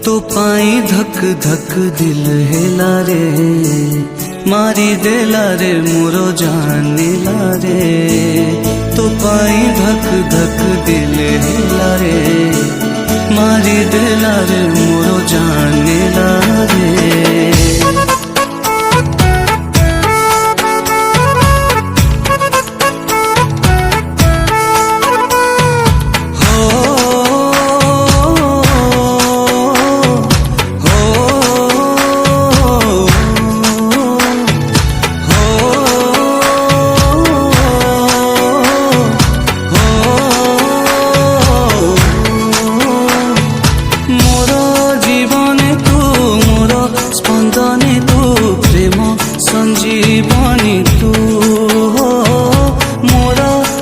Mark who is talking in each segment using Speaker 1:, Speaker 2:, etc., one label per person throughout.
Speaker 1: तो पाई धक धक दिल हेला रे, मारी देला रे मोरो जानेला रे। तो पाई धक धक दिल हेला रे, मारी देला रे मोरो जानेला रे। संजीवनी तू मोर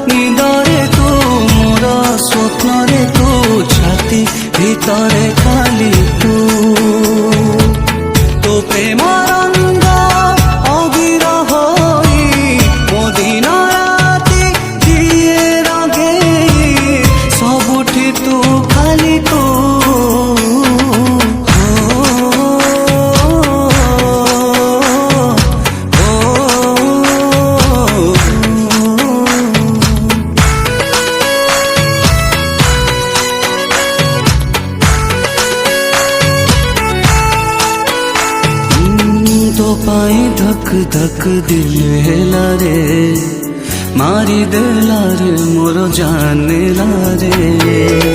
Speaker 1: निदरे तू, मोर स्वप्नरे तू, छाती भितरे खाली तू। तो प्रेम रंग अगिर होई मो दिन राति दिए रंगे, सबुठी तू खाली तू। तो पाई धक धक दिल हेला रे, मारी देला रे मोरो जानेला रे।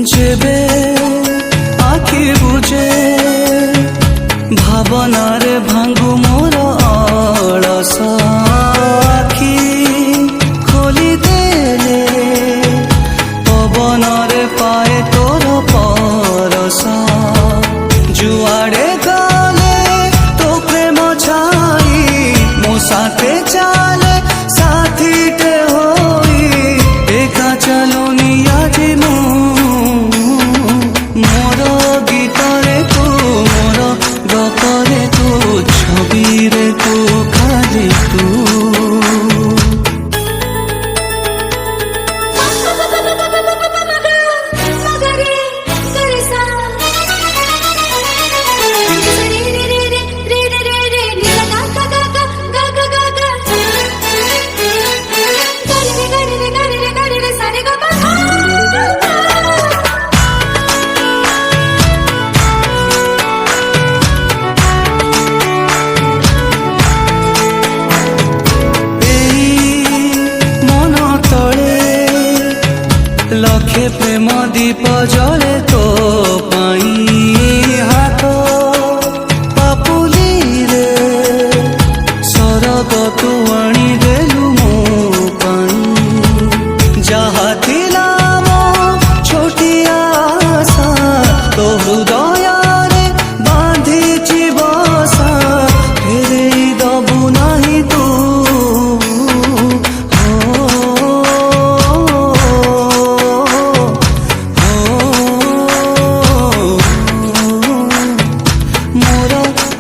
Speaker 1: जेबे आखि बुझे भावनार भांगु मोर अलस आखि, खोली देले पवनर पाए तोर परस। जुआड़े गले तो प्रेम छाई मो साथे चाले साथीटे होई, एका चलोनी आज मो मोर गीतरे तू, मोर गपरे तू, छबिरे तू खाली तू। लखे प्रेम दीप जले तो पाई, हाथ पापुली रे सरग तू आनी देलु मो पाई। जहा थिला मो छोटिया आशा तो हृदय रे बांधिची बसा, फेरेई दबु नाही तू।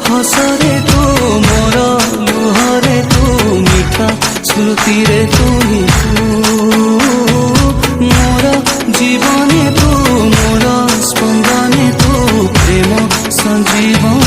Speaker 1: हसरे तू मोर लुहरे तू, मिठा स्मृतिरे तू ही तू। मोर जीवने तू, मोर स्पंदने तू, प्रेम संजीवन।